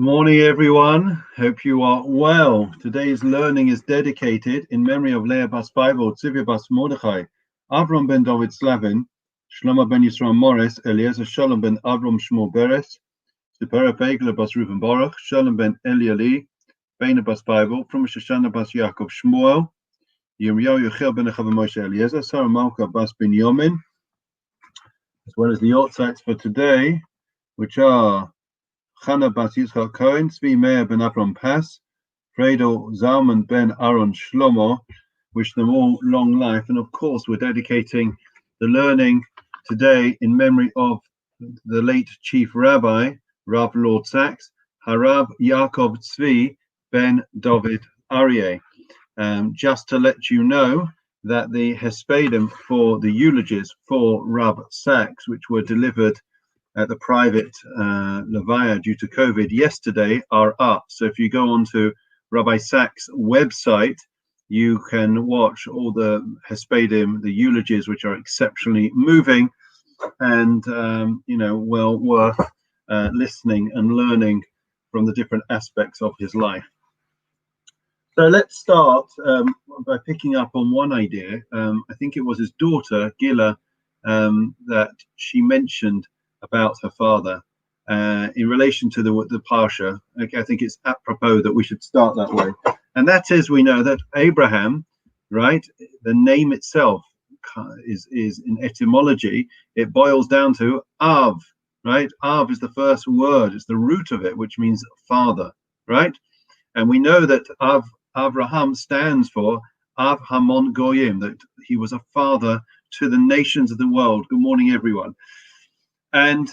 Morning, everyone. Hope you are well. Today's learning is dedicated in memory of Leah Bas Bible, Tzivia Bas Mordechai, Avram ben David Slavin, Shlomo ben Yisrael Morris, Eliezer Shalom ben Avram Shmuel Beres, Sipera Begler Bas Reuven Baruch, Shalom ben Eliali, Bena Bas Bible, from Shoshana Bas Yaakov Shmuel, Yirmiyahu Yechiel ben Echava Moshe Eliezer, Sarah Malka Bas Ben Yomin, as well as the Yortzites for today, which are Chana Bas Yitzchak Cohen, Tzvi Meir ben Avram Pass, Fredo Zalman ben Aaron Shlomo. Wish them all long life. And of course, we're dedicating the learning today in memory of the late Chief Rabbi, Rav Lord Sachs, Harav Yaakov Tzvi ben David Aryeh. Just to let you know that the Hespedim for the eulogies for Rav Sachs, which were delivered at the private Levaya due to COVID yesterday, are up. So if you go onto Rabbi Sachs' website, you can watch all the Hespedim, the eulogies, which are exceptionally moving and well worth listening and learning from the different aspects of his life. So let's start by picking up on one idea. I think it was his daughter Gila that she mentioned about her father in relation to the Parsha. Okay, I think it's apropos that we should start that way. And that is, we know that Abraham, right, the name itself is in etymology, it boils down to Av, right? Av is the first word, it's the root of it, which means father, right? And we know that Avraham stands for Av Hamon Goyim, that he was a father to the nations of the world. Good morning, everyone. And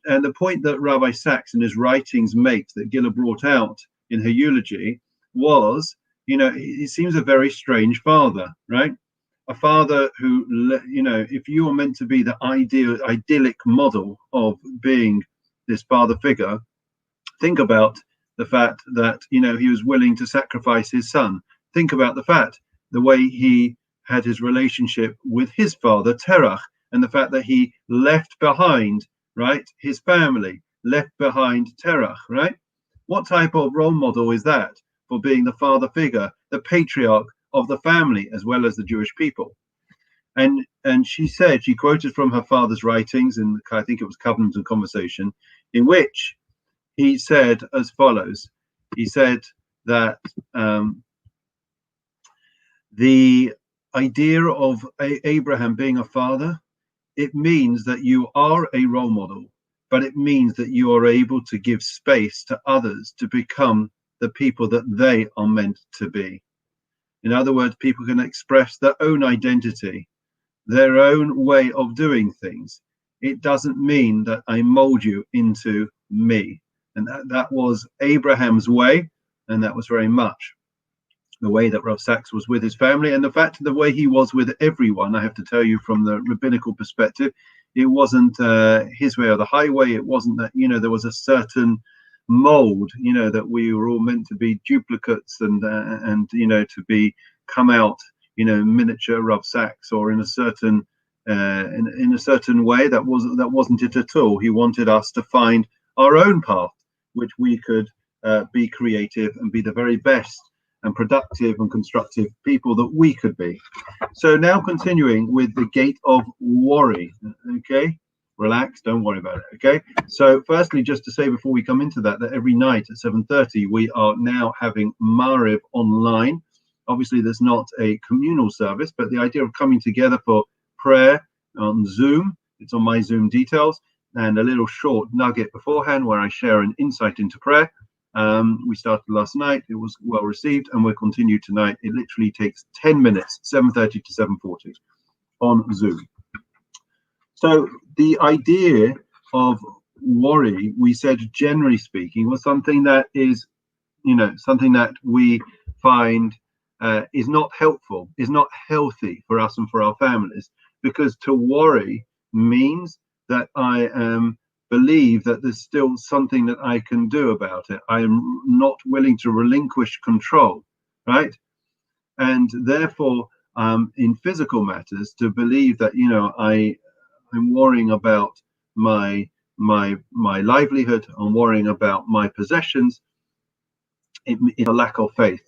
the point that Rabbi Sachs in his writings makes, that Gila brought out in her eulogy, was, he seems a very strange father, right? A father who, if you are meant to be the idyllic model of being this father figure, think about the fact that, he was willing to sacrifice his son. Think about the way he had his relationship with his father, Terach, and the fact that he left behind, right, his family, left behind Terach, right? What type of role model is that for being the father figure, the patriarch of the family, as well as the Jewish people? And she said, she quoted from her father's writings, and I think it was Covenant and Conversation, in which he said as follows. He said that the idea of Abraham being a father, it means that you are a role model, but it means that you are able to give space to others to become the people that they are meant to be. In other words, people can express their own identity, their own way of doing things. It doesn't mean that I mold you into me. And that was Abraham's way, and that was very much the way that Rav Sachs was with his family, and the fact of the way he was with everyone. I have to tell you, from the rabbinical perspective, it wasn't his way or the highway. It wasn't that, there was a certain mold, that we were all meant to be duplicates and to be come out, miniature Rav Sachs, or in a certain in a certain way. That wasn't it at all. He wanted us to find our own path, which we could be creative and be the very best and productive and constructive people that we could be. So now continuing with the gate of worry. Okay, relax, don't worry about it. Okay, so firstly, just to say before we come into that every night at 7:30 we are now having Mariv online. Obviously there's not a communal service, but the idea of coming together for prayer on Zoom, it's on my Zoom details, and a little short nugget beforehand where I share an insight into prayer. We started last night, it was well received, and we'll continue tonight. It literally takes 10 minutes, 7:30 to 7:40 on Zoom. So the idea of worry, we said, generally speaking, was something that is, something that we find is not helpful, is not healthy for us and for our families, because to worry means that I am believe that there's still something that I can do about it. I am not willing to relinquish control, right? And therefore, in physical matters, to believe that, I'm worrying about my my livelihood, on worrying about my possessions, it's a lack of faith.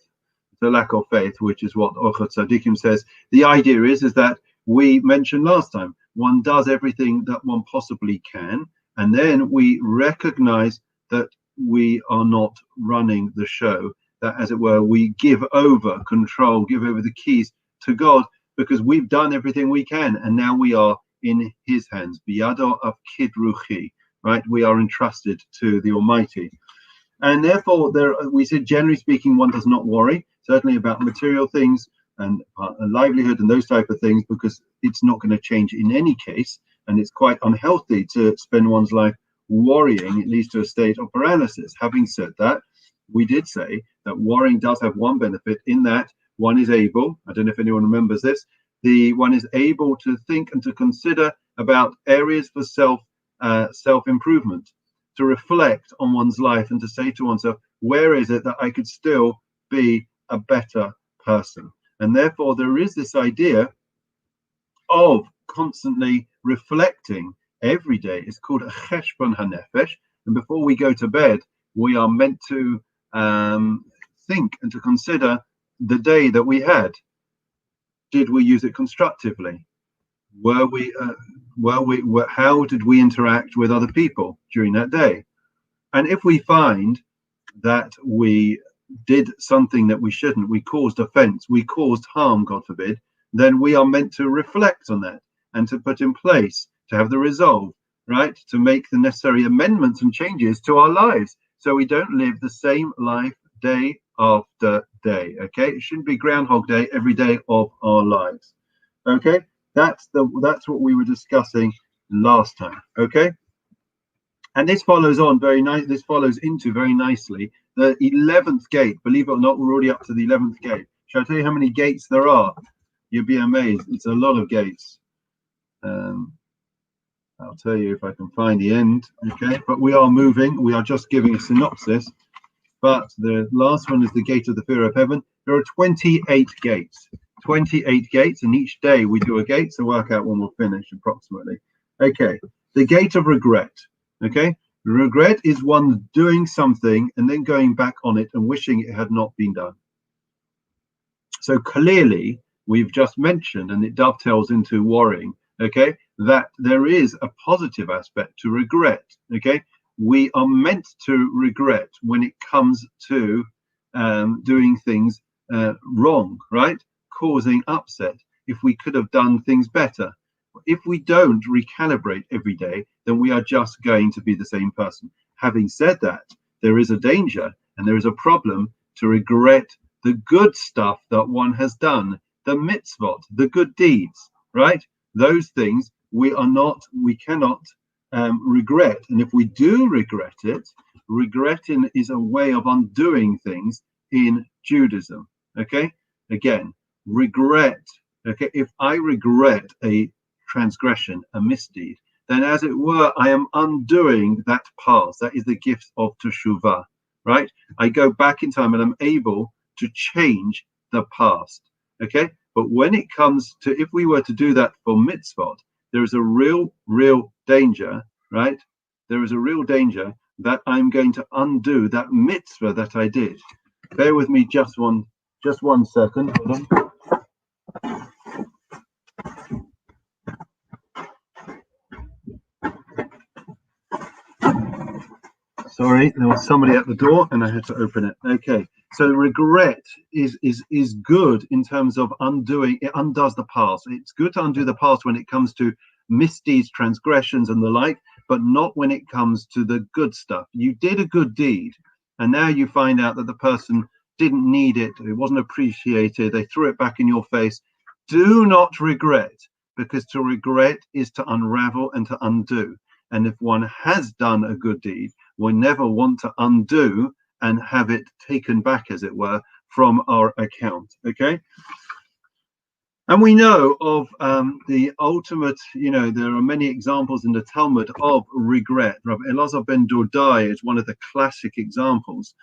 It's a lack of faith, which is what Ochot Tzadikim says. The idea is that we mentioned last time, one does everything that one possibly can, and then we recognize that we are not running the show, that, as it were, we give over control, give over the keys to God, because we've done everything we can, and now we are in his hands. Biyado of Kid Ruchi, right? We are entrusted to the Almighty. And therefore, we said, generally speaking, one does not worry, certainly about material things and livelihood and those type of things, because it's not going to change in any case. And it's quite unhealthy to spend one's life worrying. It leads to a state of paralysis. Having said that, we did say that worrying does have one benefit, in that one is able, I don't know if anyone remembers this, one is able to think and to consider about areas for self-improvement, to reflect on one's life and to say to oneself, where is it that I could still be a better person? And therefore, there is this idea of constantly reflecting every day. It's called a cheshbon hanefesh. And before we go to bed, we are meant to think and to consider the day that we had. Did we use it constructively? How did we interact with other people during that day? And if we find that we did something that we shouldn't, we caused offense, we caused harm, God forbid, then we are meant to reflect on that and to put in place, to have the resolve, right, to make the necessary amendments and changes to our lives, so we don't live the same life day after day. Okay, it shouldn't be Groundhog Day every day of our lives. Okay, that's what we were discussing last time. Okay, and this follows on very nice. This follows into very nicely the 11th gate. Believe it or not, we're already up to the 11th gate. Shall I tell you how many gates there are? You'll be amazed. It's a lot of gates. I'll tell you if I can find the end. Okay, but we are moving. We are just giving a synopsis. But the last one is the gate of the fear of heaven. There are 28 gates. 28 gates, and each day we do a gate, so work out when we'll finish approximately. Okay, the gate of regret. Okay, regret is one doing something and then going back on it and wishing it had not been done. So clearly, we've just mentioned, and it dovetails into worrying, okay, that there is a positive aspect to regret. Okay, we are meant to regret when it comes to doing things wrong, right? Causing upset. If we could have done things better. If we don't recalibrate every day, then we are just going to be the same person. Having said that, there is a danger and there is a problem to regret the good stuff that one has done, the mitzvot, the good deeds, right? Those things we cannot regret. And if we do regret it, regretting is a way of undoing things in Judaism. Okay, again, regret. Okay, if I regret a transgression, a misdeed, then as it were, I am undoing that past. That is the gift of teshuvah, right? I go back in time and I'm able to change the past. Okay, but when it comes to, if we were to do that for mitzvot, there is a real danger, right? There is a real danger that I'm going to undo that mitzvah that I did. Bear with me just one second. Hold on. Sorry, there was somebody at the door and I had to open it. Okay, so regret is good in terms of undoing. It undoes the past. It's good to undo the past when it comes to misdeeds, transgressions, and the like, but not when it comes to the good stuff. You did a good deed, and now you find out that the person didn't need it. It wasn't appreciated. They threw it back in your face. Do not regret, because to regret is to unravel and to undo. And if one has done a good deed, we never want to undo and have it taken back, as it were, from our account. Okay. And we know of the ultimate, there are many examples in the Talmud of regret. Rabbi Elazar ben Dordai is one of the classic examples,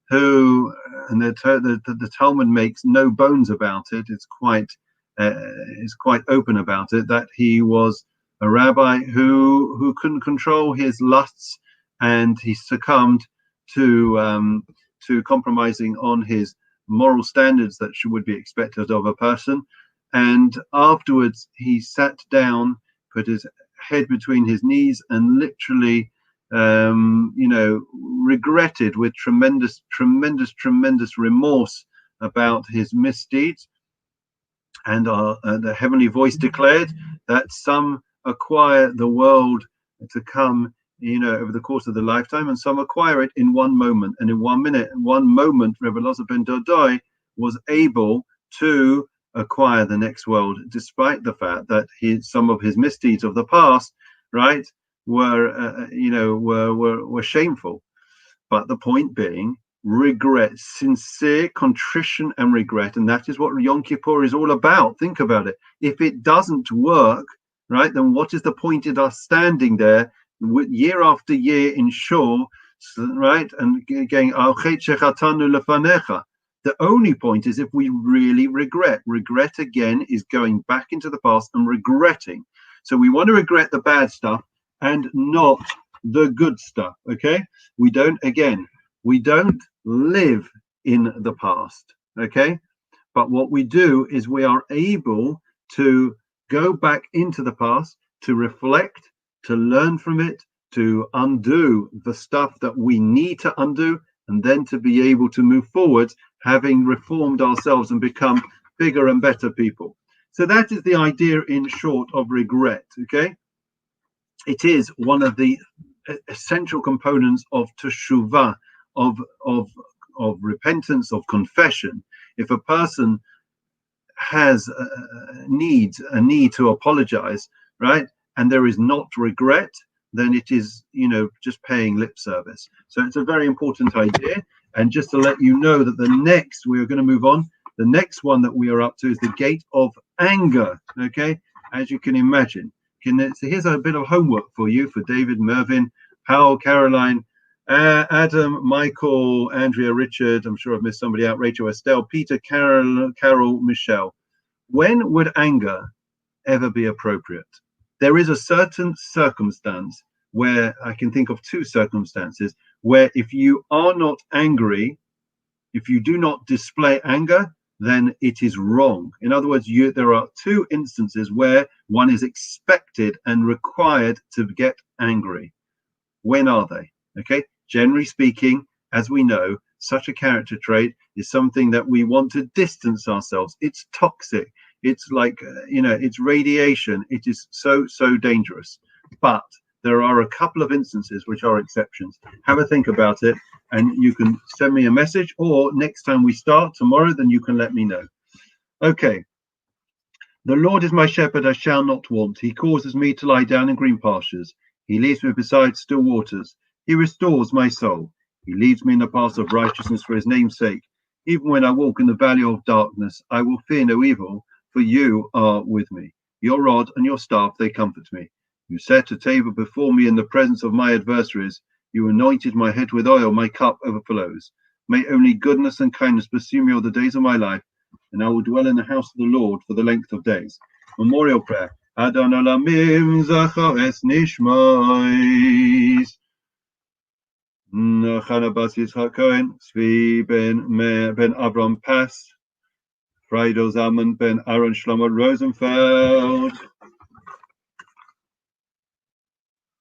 who, and the Talmud makes no bones about it. It's quite open about it, that he was a rabbi who couldn't control his lusts, and he succumbed to compromising on his moral standards that would be expected of a person. And afterwards, he sat down, put his head between his knees, and literally, regretted with tremendous remorse about his misdeeds. And the heavenly voice declared that some acquire the world to come, over the course of the lifetime, and some acquire it in one moment. And in 1 minute, in 1 moment, Rebbe Elazar ben Dodai was able to acquire the next world, despite the fact that some of his misdeeds of the past, right, were shameful. But the point being, regret, sincere contrition and regret, and that is what Yom Kippur is all about. Think about it. If it doesn't work, right, then what is the point in us standing there year after year in Shul, right, and going, the only point is if we really regret. Regret again is going back into the past and regretting. So we want to regret the bad stuff and not the good stuff. Okay, we don't live in the past. Okay, but what we do is we are able to go back into the past, to reflect, to learn from it, to undo the stuff that we need to undo, and then to be able to move forward, having reformed ourselves and become bigger and better people. So that is the idea in short of regret. Okay, it is one of the essential components of teshuvah, of repentance, of confession. If a person has a need to apologize, right, and there is not regret, then it is, just paying lip service. So it's a very important idea. And just to let you know that we're going to move on. The next one that we are up to is the gate of anger. Okay, as you can imagine. So here's a bit of homework for you, for David, Mervyn, Powell, Caroline, Adam, Michael, Andrea, Richard. I'm sure I've missed somebody out. Rachel, Estelle, Peter, Carol, Michelle. When would anger ever be appropriate? There is a certain circumstance where I can think of two circumstances where if you are not angry, if you do not display anger, then it is wrong. In other words, there are two instances where one is expected and required to get angry. When are they? Okay, generally speaking, as we know, such a character trait is something that we want to distance ourselves. It's toxic. It's like, it's radiation. It is so dangerous. But there are a couple of instances which are exceptions. Have a think about it, and you can send me a message, or next time we start tomorrow, then you can let me know. Okay. The Lord is my shepherd, I shall not want. He causes me to lie down in green pastures. He leads me beside still waters. He restores my soul. He leads me in the paths of righteousness for his name's sake. Even when I walk in the valley of darkness, I will fear no evil, for you are with me. Your rod and your staff, they comfort me. You set a table before me in the presence of my adversaries. You anointed my head with oil, my cup overflows. May only goodness and kindness pursue me all the days of my life, and I will dwell in the house of the Lord for the length of days. Memorial prayer. Adon Olamim Zachar Es Nishmois. Chana Bas Yitzchak Cohen, Zvi ben Avram Pass, Friedel Zalman ben Aaron Shlomo Rosenfeld,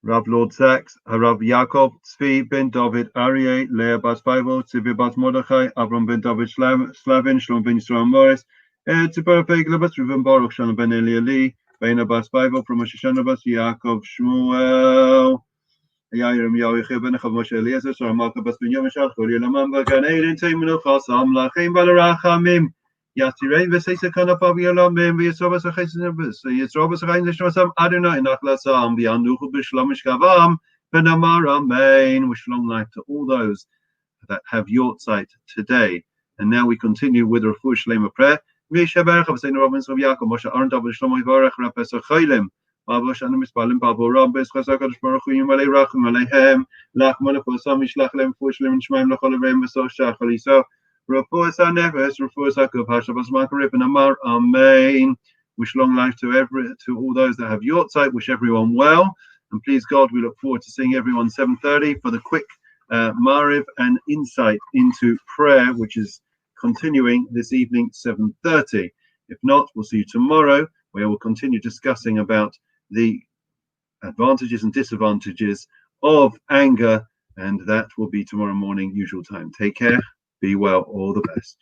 Rav Lord Sachs, Rav Yaakov, Zvi ben David Aryeh, Leah Bas Bible, Tzvi Bas Mordechai, Avram ben David Slavin, Shlomo ben Yisrael Morris, Tzipora Peglabas, Reuven Baruch, Shana ben Elieli, Beina Bas Bible, from Rosh Hashanah Bas Yaakov Shmuel, Yairem Yahucheh ben Chav Moshe Eliezer, Sarah Malka Bas ben Yom Shach, Chol Yelamam Bagan Eidin Teimenu Chasam Lachem Balarachamim, Yatirein V'Seisa Kanapav Yelamim V'Yitzrobas V'Chesnebus, Yitzrobas V'Chayin Zeshmasam Adonai Nachlasam V'Yanuchu B'Shlom Mishkavam V'Namar Amen. Wish long life to all those that have Yortzeit today. And now we continue with the Refuah Shlema prayer. V'Yishaberach V'Seinu Rabbins Rav Yaakov Moshe Aaron David Shlomo Yivarech Rav Pesach Chaylim. Babu Shana Mispalim Babu Rabbis Chazak Kadosh Baruch Hu Yimalei Rachum Aleihem Lachman Lefosam Yishlach Lem Refuah Shlema Nishmaim L'Chol Avreim V'Soch Shachar Yisrael Refuah HaNefesh Refuah HaGuf Hashabas Makarib and Amar Amen. Wish long life to all those that have Yortzeit. Wish everyone well. And please God, we look forward to seeing everyone 7:30 for the quick Mariv and insight into prayer, which is continuing this evening 7:30. If not, we'll see you tomorrow, where we'll continue discussing about the advantages and disadvantages of anger, and that will be tomorrow morning, usual time. Take care, be well, all the best.